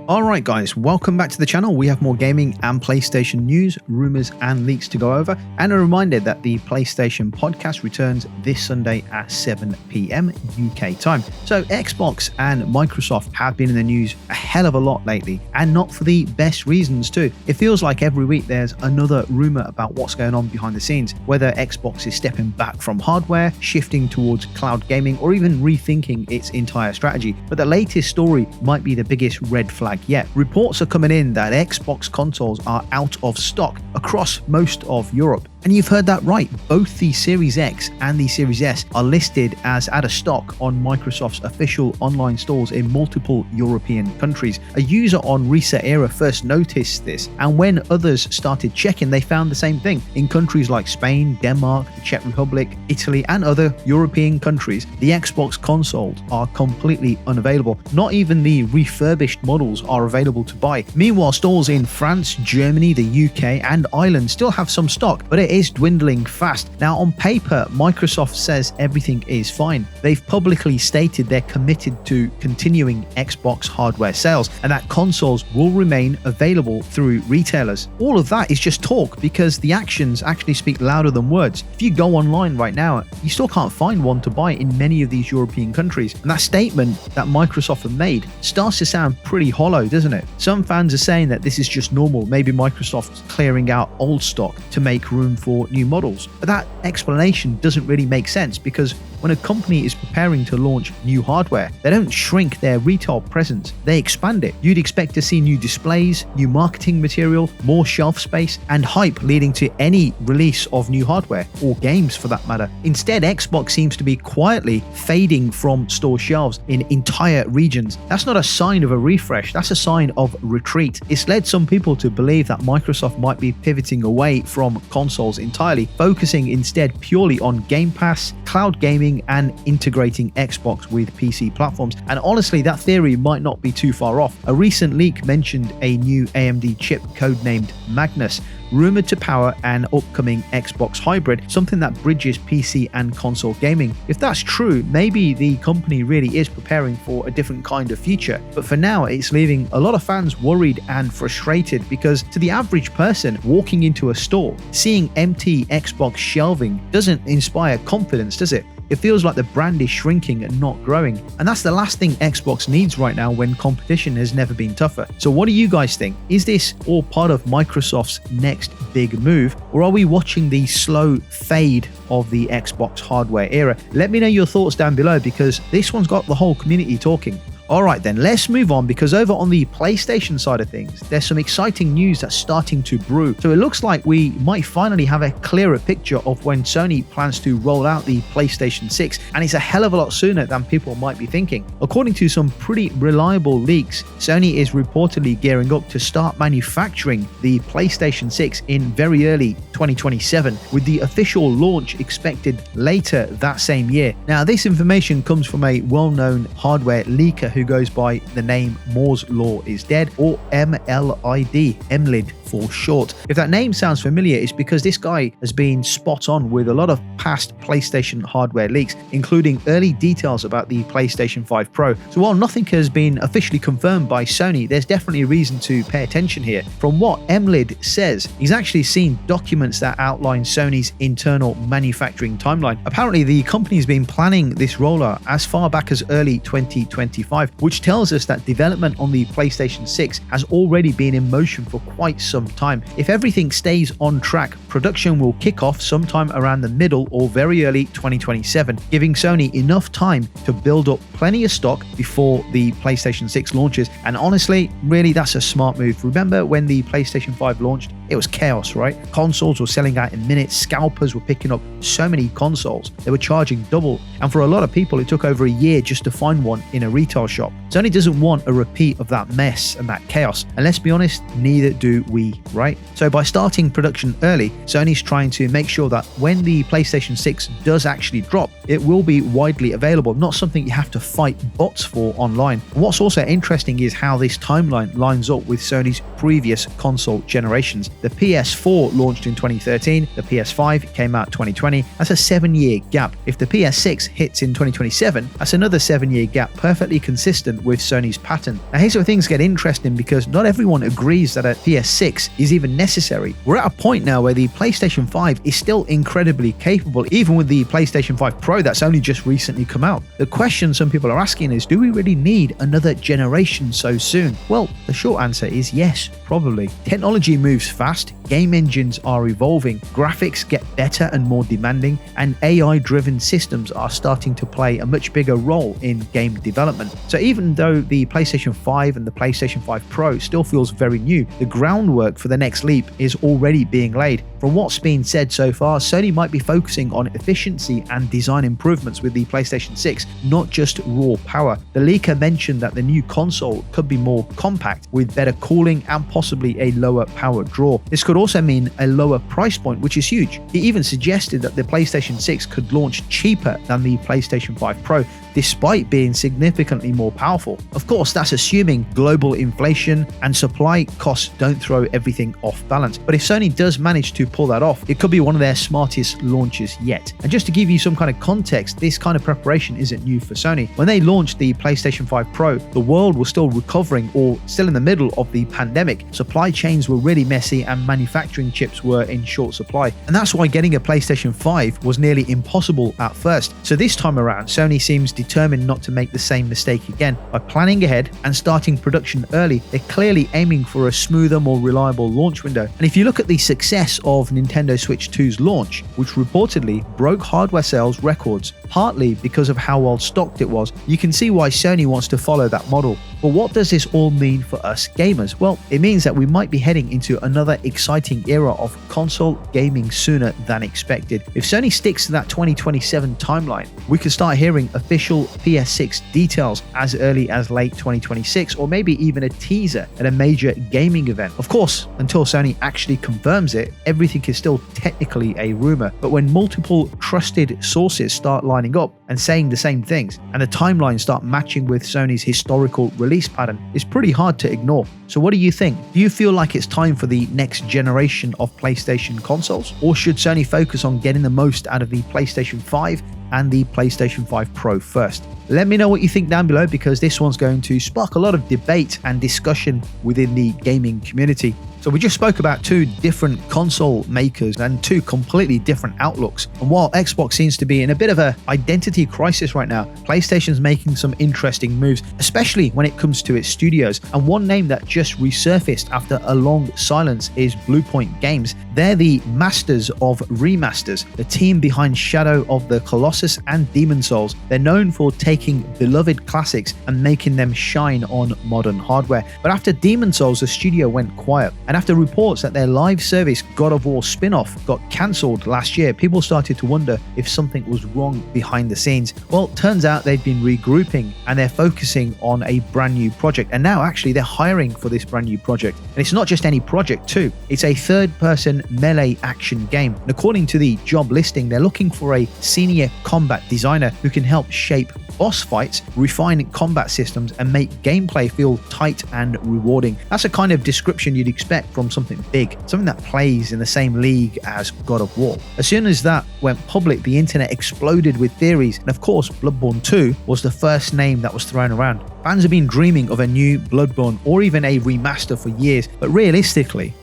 Alright guys, welcome back to the channel. We have more gaming and PlayStation news, rumours and leaks to go over, and a reminder that the PlayStation podcast returns this Sunday at 7 PM UK time. So Xbox and Microsoft have been in the news a hell of a lot lately, and not for the best reasons too. It feels like every week there's another rumour about what's going on behind the scenes, whether Xbox is stepping back from hardware, shifting towards cloud gaming, or even rethinking its entire strategy. But the latest story might be the biggest red flag yet. Reports are coming in that Xbox consoles are out of stock across most of Europe. And you've heard that right, both the Series X and the Series S are listed as out of stock on Microsoft's official online stores in multiple European countries. A user on Reset Era first noticed this, and when others started checking, they found the same thing. In countries like Spain, Denmark, the Czech Republic, Italy, and other European countries, the Xbox consoles are completely unavailable. Not even the refurbished models are available to buy. Meanwhile, stores in France, Germany, the UK, and Ireland still have some stock, but it is dwindling fast. Now, on paper, Microsoft says everything is fine. They've publicly stated they're committed to continuing Xbox hardware sales and that consoles will remain available through retailers. All of that is just talk because the actions actually speak louder than words. If you go online right now, you still can't find one to buy in many of these European countries. And that statement that Microsoft have made starts to sound pretty hollow, doesn't it? Some fans are saying that this is just normal. Maybe Microsoft's clearing out old stock to make room for new models. But that explanation doesn't really make sense because when a company is preparing to launch new hardware, they don't shrink their retail presence, they expand it. You'd expect to see new displays, new marketing material, more shelf space, and hype leading to any release of new hardware, or games for that matter. Instead, Xbox seems to be quietly fading from store shelves in entire regions. That's not a sign of a refresh, that's a sign of retreat. It's led some people to believe that Microsoft might be pivoting away from consoles entirely, focusing instead purely on Game Pass, cloud gaming, and integrating Xbox with PC platforms. And honestly, that theory might not be too far off. A recent leak mentioned a new AMD chip codenamed Magnus, rumored to power an upcoming Xbox hybrid, something that bridges PC and console gaming. If that's true, maybe the company really is preparing for a different kind of future. But for now, it's leaving a lot of fans worried and frustrated because to the average person walking into a store, seeing empty Xbox shelving doesn't inspire confidence, does it? It feels like the brand is shrinking and not growing. And that's the last thing Xbox needs right now when competition has never been tougher. So what do you guys think? Is this all part of Microsoft's next big move? Or are we watching the slow fade of the Xbox hardware era? Let me know your thoughts down below because this one's got the whole community talking. Alright then, let's move on because over on the PlayStation side of things, there's some exciting news that's starting to brew. So it looks like we might finally have a clearer picture of when Sony plans to roll out the PlayStation 6, and it's a hell of a lot sooner than people might be thinking. According to some pretty reliable leaks, Sony is reportedly gearing up to start manufacturing the PlayStation 6 in very early 2027, with the official launch expected later that same year. Now, this information comes from a well-known hardware leaker who goes by the name Moore's Law is Dead, or MLID for short. If that name sounds familiar, it's because this guy has been spot on with a lot of past PlayStation hardware leaks, including early details about the PlayStation 5 Pro. So while nothing has been officially confirmed by Sony, there's definitely a reason to pay attention here. From what MLID says, he's actually seen documents that outline Sony's internal manufacturing timeline. Apparently, the company's been planning this rollout as far back as early 2025, which tells us that development on the PlayStation 6 has already been in motion for quite some time. If everything stays on track, production will kick off sometime around the middle or very early 2027, giving Sony enough time to build up plenty of stock before the PlayStation 6 launches. And honestly, really, that's a smart move. Remember when the PlayStation 5 launched? It was chaos, right? Consoles were selling out in minutes, scalpers were picking up so many consoles, they were charging double, and for a lot of people it took over a year just to find one in a retail shop. Sony doesn't want a repeat of that mess and that chaos, and let's be honest, neither do we, right? So by starting production early, Sony's trying to make sure that when the PlayStation 6 does actually drop, it will be widely available, not something you have to fight bots for online. What's also interesting is how this timeline lines up with Sony's previous console generations. The PS4 launched in 2013, the PS5 came out 2020. That's a 7-year gap. If the PS6 hits in 2027, that's another 7-year gap, perfectly consistent with Sony's pattern. Now here's where things get interesting, because not everyone agrees that a PS6 is even necessary. We're at a point now where the PlayStation 5 is still incredibly capable, even with the PlayStation 5 Pro that's only just recently come out. The question some people are asking is, do we really need another generation so soon? Well, the short answer is yes, probably. Technology moves fast, game engines are evolving, graphics get better and more demanding, and AI-driven systems are starting to play a much bigger role in game development. So even though the PlayStation 5 and the PlayStation 5 Pro still feels very new, the groundwork for the next leap is already being laid. From what's been said so far, Sony might be focusing on efficiency and design improvements with the PlayStation 6, not just raw power. The leaker mentioned that the new console could be more compact, with better cooling and possibly a lower power draw. This could also mean a lower price point, which is huge. He even suggested that the PlayStation 6 could launch cheaper than the PlayStation 5 Pro, despite being significantly more powerful. Of course, that's assuming global inflation and supply costs don't throw everything off balance. But if Sony does manage to pull that off, it could be one of their smartest launches yet. And just to give you some kind of context, this kind of preparation isn't new for Sony. When they launched the PlayStation 5 Pro, the world was still recovering or still in the middle of the pandemic. Supply chains were really messy and manufacturing chips were in short supply. And that's why getting a PlayStation 5 was nearly impossible at first. So this time around, Sony seems determined not to make the same mistake again. By planning ahead and starting production early, they're clearly aiming for a smoother, more reliable launch window. And if you look at the success of Nintendo Switch 2's launch, which reportedly broke hardware sales records, partly because of how well stocked it was, you can see why Sony wants to follow that model. But what does this all mean for us gamers? Well, it means that we might be heading into another exciting era of console gaming sooner than expected. If Sony sticks to that 2027 timeline, we could start hearing official PS6 details as early as late 2026, or maybe even a teaser at a major gaming event. Of course, until Sony actually confirms it, everything is still technically a rumor. But when multiple trusted sources start lining up and saying the same things, and the timelines start matching with Sony's historical release pattern, it's pretty hard to ignore. So what do you think? Do you feel like it's time for the next generation of PlayStation consoles? Or should Sony focus on getting the most out of the PlayStation 5 and the PlayStation 5 Pro first? Let me know what you think down below, because this one's going to spark a lot of debate and discussion within the gaming community. So we just spoke about two different console makers and two completely different outlooks. And while Xbox seems to be in a bit of an identity crisis right now, PlayStation's making some interesting moves, especially when it comes to its studios. And one name that just resurfaced after a long silence is Bluepoint Games. They're the masters of remasters, the team behind Shadow of the Colossus and Demon's Souls. They're known for taking beloved classics and making them shine on modern hardware. But after Demon's Souls, the studio went quiet. And after reports that their live service God of War spin-off got cancelled last year, people started to wonder if something was wrong behind the scenes. Well, turns out they've been regrouping and they're focusing on a brand new project. And now actually they're hiring for this brand new project. And it's not just any project too. It's a third-person melee action game. And according to the job listing, they're looking for a senior combat designer who can help shape boss fights, refine combat systems, and make gameplay feel tight and rewarding. That's a kind of description you'd expect from something big, something that plays in the same league as God of War. As soon as that went public, the internet exploded with theories, and of course Bloodborne 2 was the first name that was thrown around. Fans have been dreaming of a new Bloodborne or even a remaster for years, but realistically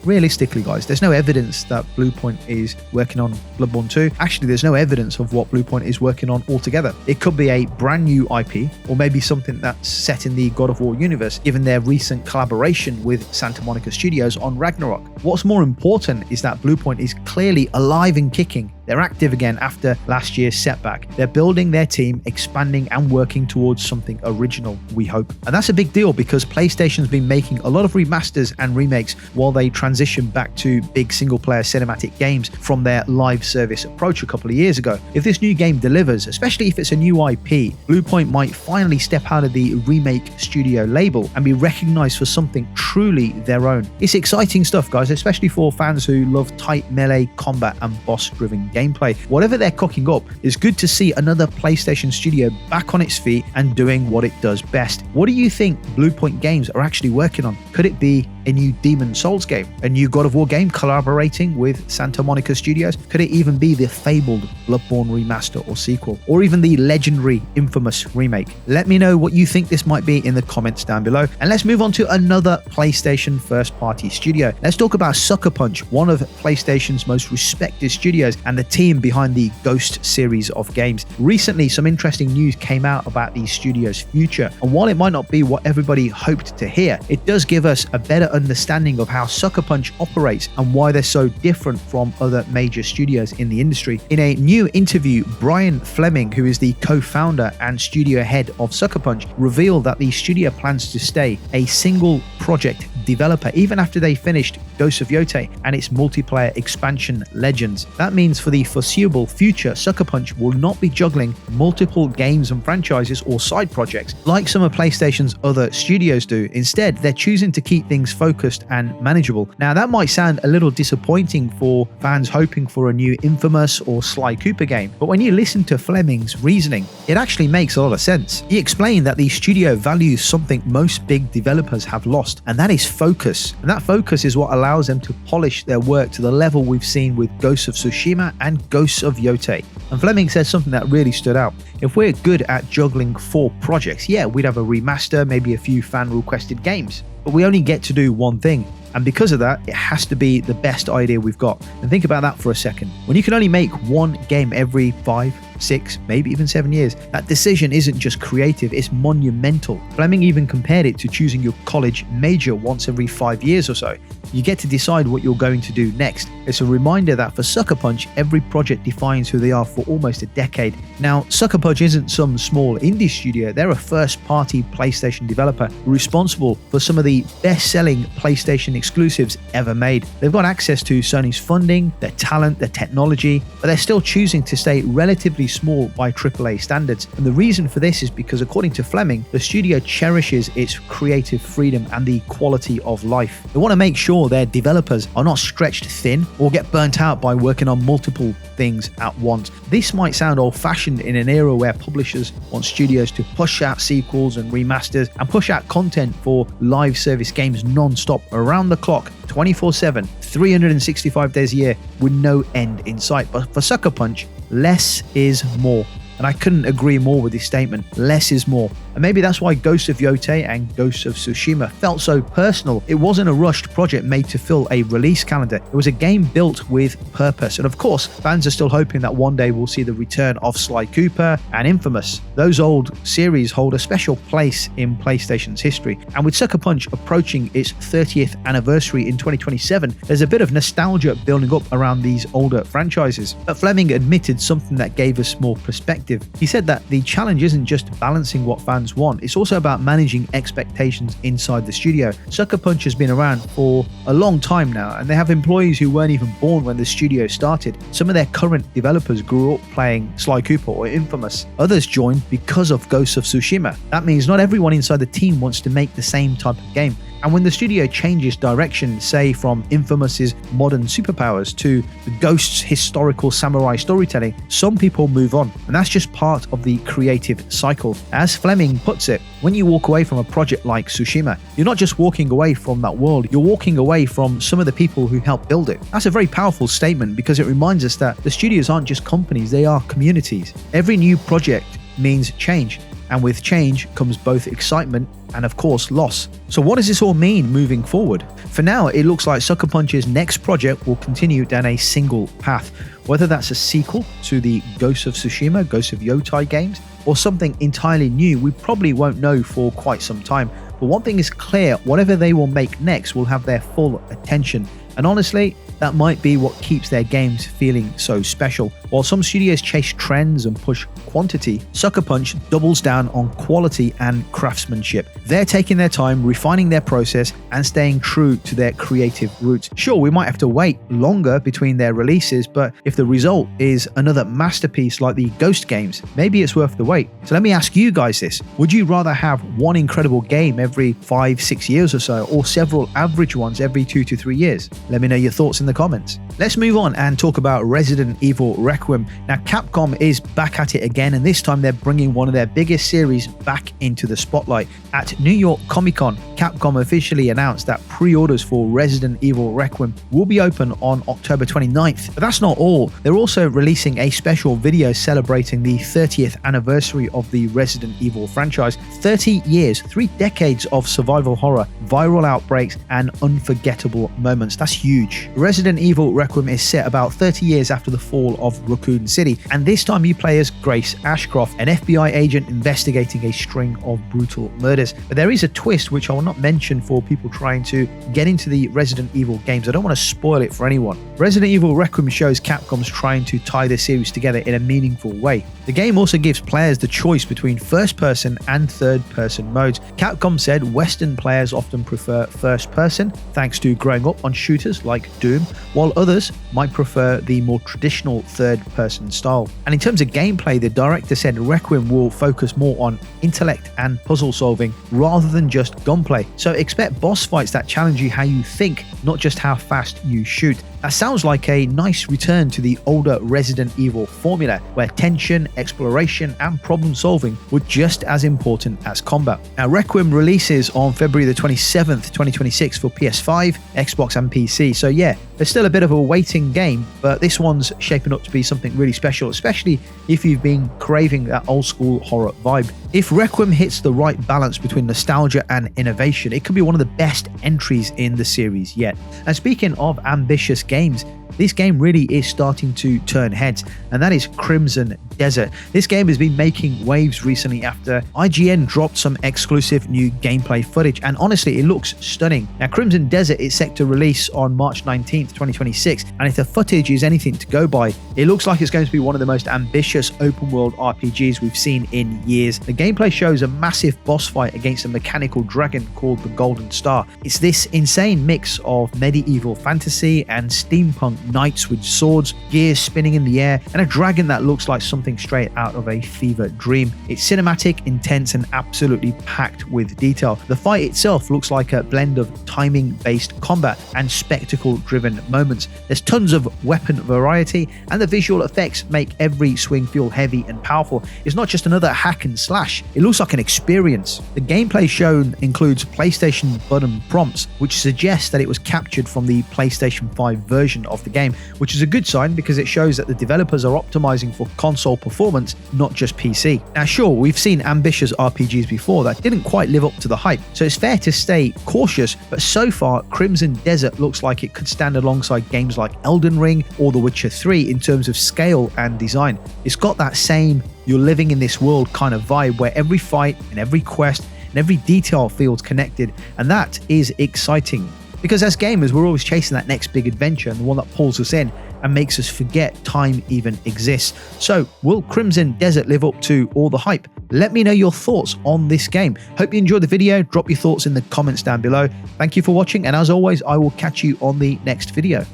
guys, there's no evidence that Bluepoint is working on Bloodborne 2. Actually, there's no evidence of what Bluepoint is working on altogether. It could be a brand new IP, or maybe something that's set in the God of War universe, given their recent collaboration with Santa Monica Studios on Ragnarok. What's more important is that Bluepoint is clearly alive and kicking. They're active again after last year's setback. They're building their team, expanding and working towards something original, we hope. And that's a big deal, because PlayStation's been making a lot of remasters and remakes while they transition back to big single-player cinematic games from their live service approach a couple of years ago. If this new game delivers, especially if it's a new IP, Bluepoint might finally step out of the remake studio label and be recognized for something truly their own. It's exciting stuff, guys, especially for fans who love tight melee combat and boss-driven gameplay. Whatever they're cooking up, it's good to see another PlayStation studio back on its feet and doing what it does best. What do you think Bluepoint Games are actually working on? Could it be a a new Demon Souls game, a new God of War game collaborating with Santa Monica Studios? Could it even be the fabled Bloodborne remaster or sequel, or even the legendary Infamous remake? Let me know what you think this might be in the comments down below. And let's move on to another PlayStation first-party studio. Let's talk about Sucker Punch, one of PlayStation's most respected studios and the team behind the Ghost series of games. Recently, some interesting news came out about the studio's future, and while it might not be what everybody hoped to hear, it does give us a better understanding of how Sucker Punch operates and why they're so different from other major studios in the industry. In a new interview, Brian Fleming, who is the co-founder and studio head of Sucker Punch, revealed that the studio plans to stay a single project developer even after they finished Ghosts of Yotei and its multiplayer expansion Legends. That means for the foreseeable future, Sucker Punch will not be juggling multiple games and franchises or side projects like some of PlayStation's other studios do. Instead, they're choosing to keep things focused and manageable. Now, that might sound a little disappointing for fans hoping for a new Infamous or Sly Cooper game, but when you listen to Fleming's reasoning, it actually makes a lot of sense. He explained that the studio values something most big developers have lost, and that is focus. And that focus is what allows them to polish their work to the level we've seen with Ghosts of Tsushima and Ghosts of Yotei. And Fleming says something that really stood out. If we're good at juggling 4 projects, yeah, we'd have a remaster, maybe a few fan-requested games, but we only get to do one thing. And because of that, it has to be the best idea we've got. And think about that for a second. When you can only make one game every 5, 6, maybe even 7 years, that decision isn't just creative, it's monumental. Fleming even compared it to choosing your college major once every 5 years or so. You get to decide what you're going to do next. It's a reminder that for Sucker Punch, every project defines who they are for almost a decade. Now, Sucker Punch isn't some small indie studio, they're a first-party PlayStation developer responsible for some of the best-selling PlayStation exclusives ever made. They've got access to Sony's funding, their talent, their technology, but they're still choosing to stay relatively small by AAA standards. And the reason for this is because, according to Fleming, the studio cherishes its creative freedom and the quality of life. They want to make sure their developers are not stretched thin or get burnt out by working on multiple things at once. This might sound old-fashioned in an era where publishers want studios to push out sequels and remasters and push out content for live service games non-stop, around the clock, 24/7, 365 days a year, with no end in sight. But for Sucker Punch, less is more. And I couldn't agree more with this statement. Less is more. And maybe that's why Ghosts of Yotei and Ghosts of Tsushima felt so personal. It wasn't a rushed project made to fill a release calendar. It was a game built with purpose. And of course, fans are still hoping that one day we'll see the return of Sly Cooper and Infamous. Those old series hold a special place in PlayStation's history. And with Sucker Punch approaching its 30th anniversary in 2027, there's a bit of nostalgia building up around these older franchises. But Fleming admitted something that gave us more perspective. He said that the challenge isn't just balancing what fans want, it's also about managing expectations inside the studio. Sucker Punch has been around for a long time now, and they have employees who weren't even born when the studio started. Some of their current developers grew up playing Sly Cooper or Infamous. Others joined because of Ghosts of Tsushima. That means not everyone inside the team wants to make the same type of game. And when the studio changes direction, say from Infamous's modern superpowers to the Ghost's historical samurai storytelling, some people move on, and that's just part of the creative cycle. As Fleming puts it, when you walk away from a project like Tsushima, you're not just walking away from that world, you're walking away from some of the people who helped build it. That's a very powerful statement because it reminds us that the studios aren't just companies, they are communities. Every new project means change. And with change comes both excitement and, of course, loss. So what does this all mean moving forward? For now, it looks like Sucker Punch's next project will continue down a single path. Whether that's a sequel to the Ghosts of Tsushima, Ghosts of Yotei games, or something entirely new, we probably won't know for quite some time. But one thing is clear, whatever they will make next will have their full attention. And honestly, that might be what keeps their games feeling so special. While some studios chase trends and push quantity, Sucker Punch doubles down on quality and craftsmanship. They're taking their time, refining their process, and staying true to their creative roots. Sure, we might have to wait longer between their releases, but if the result is another masterpiece like the Ghost games, maybe it's worth the wait. So let me ask you guys this. Would you rather have one incredible game every 5-6 years or so, or several average ones every 2 to 3 years? Let me know your thoughts in the comments. Let's move on and talk about Resident Evil Requiem. Requiem. Now, Capcom is back at it again, and this time they're bringing one of their biggest series back into the spotlight. At New York Comic Con, Capcom officially announced that pre-orders for Resident Evil Requiem will be open on October 29th. But that's not all. They're also releasing a special video celebrating the 30th anniversary of the Resident Evil franchise. 30 years, 3 decades of survival horror, viral outbreaks, and unforgettable moments. That's huge. Resident Evil Requiem is set about 30 years after the fall of Raccoon City, and this time you play as Grace Ashcroft, an FBI agent investigating a string of brutal murders. But there is a twist which I will not mention for people trying to get into the Resident Evil games. I don't want to spoil it for anyone. Resident Evil Requiem shows Capcom's trying to tie the series together in a meaningful way. The game also gives players the choice between first-person and third-person modes. Capcom said Western players often prefer first-person, thanks to growing up on shooters like Doom, while others might prefer the more traditional third-person style. And in terms of gameplay, the director said Requiem will focus more on intellect and puzzle solving rather than just gunplay. So expect boss fights that challenge you how you think, not just how fast you shoot. That sounds like a nice return to the older Resident Evil formula, where tension, exploration, and problem solving were just as important as combat. Now, Requiem releases on February the 27th, 2026 for PS5, Xbox, and PC. So yeah, there's still a bit of a waiting game, but this one's shaping up to be something really special, especially if you've been craving that old school horror vibe. If Requiem hits the right balance between nostalgia and innovation, it could be one of the best entries in the series yet. And speaking of ambitious games, this game really is starting to turn heads, and that is Crimson Desert. This game has been making waves recently after IGN dropped some exclusive new gameplay footage, and honestly, it looks stunning. Now, Crimson Desert is set to release on March 19th, 2026, and if the footage is anything to go by, it looks like it's going to be one of the most ambitious open-world RPGs we've seen in years. The gameplay shows a massive boss fight against a mechanical dragon called the Golden Star. It's this insane mix of medieval fantasy and steampunk knights with swords, gears spinning in the air, and a dragon that looks like something straight out of a fever dream. It's cinematic, intense, and absolutely packed with detail. The fight itself looks like a blend of timing-based combat and spectacle-driven moments. There's tons of weapon variety, and the visual effects make every swing feel heavy and powerful. It's not just another hack and slash, it looks like an experience. The gameplay shown includes PlayStation button prompts, which suggests that it was captured from the PlayStation 5 version of the game, which is a good sign because it shows that the developers are optimizing for console performance, not just PC. Now sure, we've seen ambitious RPGs before that didn't quite live up to the hype, so it's fair to stay cautious, but so far Crimson Desert looks like it could stand alongside games like Elden Ring or The Witcher 3 in terms of scale and design. It's got that same you're living in this world kind of vibe where every fight and every quest and every detail feels connected, and that is exciting. Because as gamers, we're always chasing that next big adventure and the one that pulls us in and makes us forget time even exists. So, will Crimson Desert live up to all the hype? Let me know your thoughts on this game. Hope you enjoyed the video. Drop your thoughts in the comments down below. Thank you for watching, and as always, I will catch you on the next video.